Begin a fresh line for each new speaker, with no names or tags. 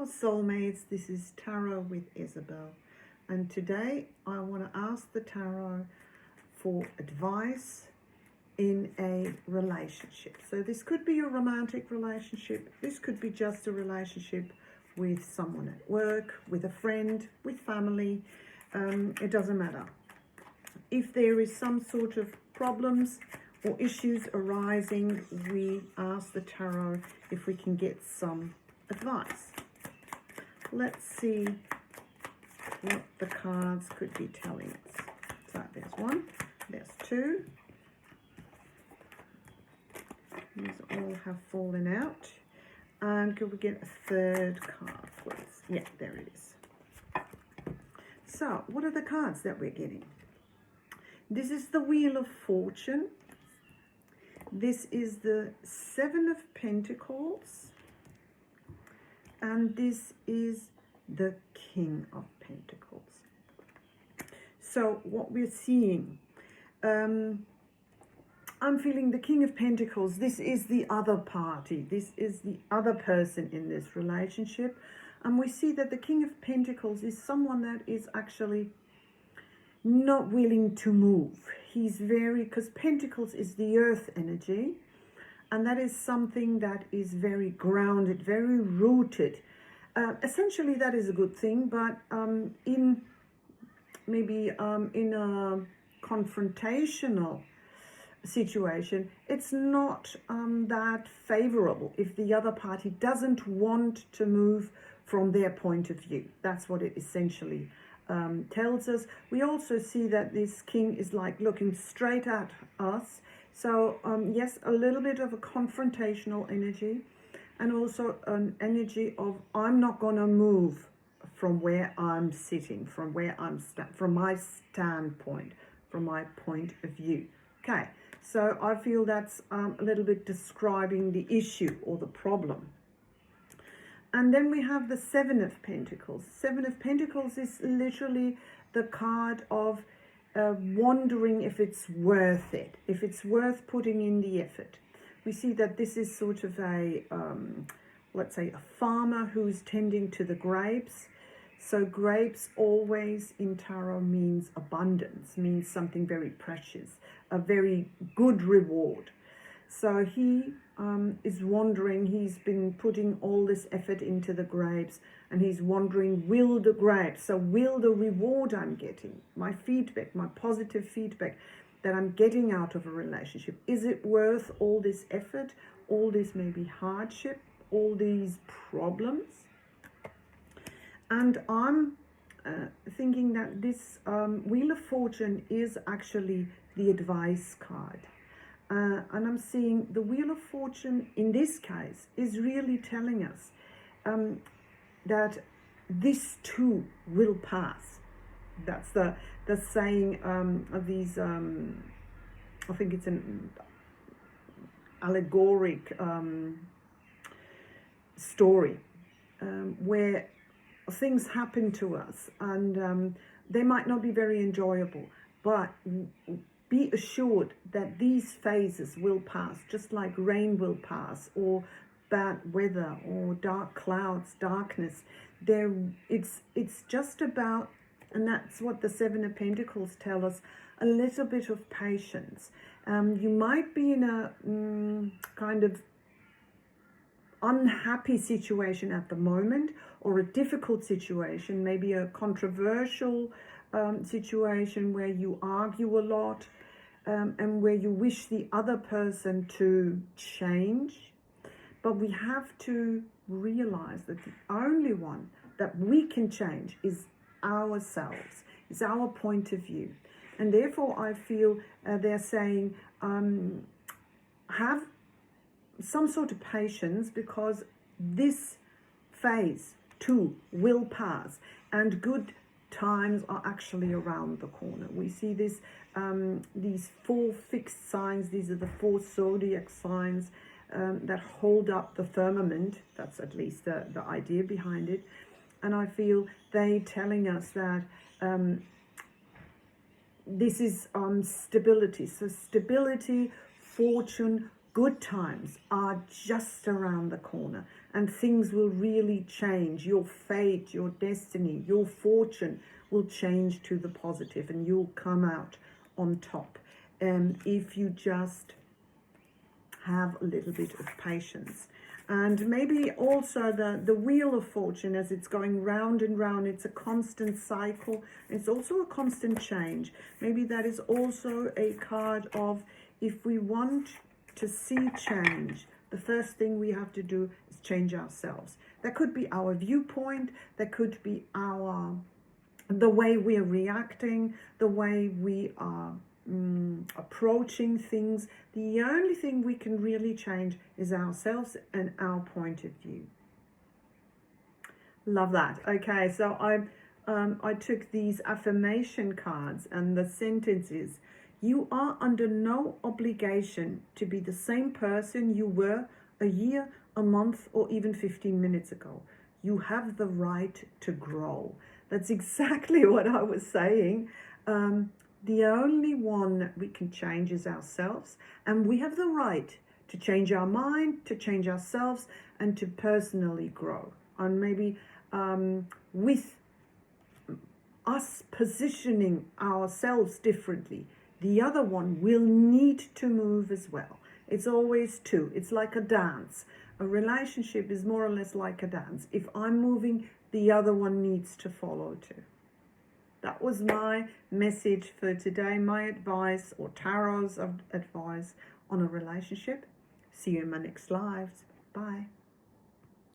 soulmates, this is Tarot with Isabel, and today I want to ask the tarot for advice in a relationship. So this could be a romantic relationship, this could be just a relationship with someone at work, with a friend, with family. It doesn't matter. If there is some sort of problems or issues arising, we ask the tarot if we can get some advice. Let's see what the cards could be telling us. So there's one, there's two. These all have fallen out. And could we get a third card, please? Yeah, there it is. So what are the cards that we're getting? This is the Wheel of Fortune. This is the Seven of Pentacles. And this is the King of Pentacles. So what we're seeing, I'm feeling the King of Pentacles. This is the other party. This is the other person in this relationship. And we see that the King of Pentacles is someone that is actually not willing to move. He's because Pentacles is the earth energy. And that is something that is very grounded, very rooted. Essentially, that is a good thing. But in a confrontational situation, it's not that favorable if the other party doesn't want to move from their point of view. That's what it essentially tells us. We also see that this king is like looking straight at us. So yes, a little bit of a confrontational energy, and also an energy of I'm not going to move from where I'm sitting, from where from my standpoint, from my point of view. Okay, so I feel that's a little bit describing the issue or the problem. And then we have the Seven of Pentacles. Seven of Pentacles is literally the card of wondering if it's worth it, if it's worth putting in the effort. We see that this is sort of a, let's say, a farmer who's tending to the grapes. So grapes always in tarot means abundance, means something very precious, a very good reward. So he is wondering, he's been putting all this effort into the grapes, and he's wondering, will the reward I'm getting, my feedback, my positive feedback that I'm getting out of a relationship, is it worth all this effort, all this maybe hardship, all these problems? And I'm thinking that this Wheel of Fortune is actually the advice card. And I'm seeing the Wheel of Fortune in this case is really telling us that this too will pass. That's the saying of these, I think it's an allegoric story where things happen to us, and they might not be very enjoyable, but be assured that these phases will pass, just like rain will pass, or bad weather, or dark clouds, darkness. It's just about, and that's what the Seven of Pentacles tell us, a little bit of patience. You might be in a kind of unhappy situation at the moment, or a difficult situation, maybe a controversial situation where you argue a lot, and where you wish the other person to change. But we have to realize that the only one that we can change is ourselves, is our point of view. And therefore I feel they're saying have some sort of patience, because this phase too will pass, and good times are actually around the corner. We see this, these four fixed signs. These are the four zodiac signs that hold up the firmament. That's at least the idea behind it. And I feel they telling us that this is stability. So stability, fortune, good times are just around the corner. and things will really change. Your fate, your destiny, your fortune will change to the positive, and you'll come out on top. If you just have a little bit of patience. And maybe also the wheel of fortune, as it's going round and round, it's a constant cycle. It's also a constant change. Maybe that is also a card of, if we want to see change, the first thing we have to do is change ourselves. That could be our viewpoint, that could be the way we are reacting, the way we are approaching things. The only thing we can really change is ourselves and our point of view. Love that. Okay, so I took these affirmation cards, and the sentence is: you are under no obligation to be the same person you were a year, a month, or even 15 minutes ago. You have the right to grow. That's exactly what I was saying. The only one that we can change is ourselves, and we have the right to change our mind, to change ourselves, and to personally grow. And maybe with us positioning ourselves differently, the other one will need to move as well. It's always two. It's like a dance. A relationship is more or less like a dance. If I'm moving, the other one needs to follow too. That was my message for today, my advice, or tarot's advice on a relationship. See you in my next lives. Bye.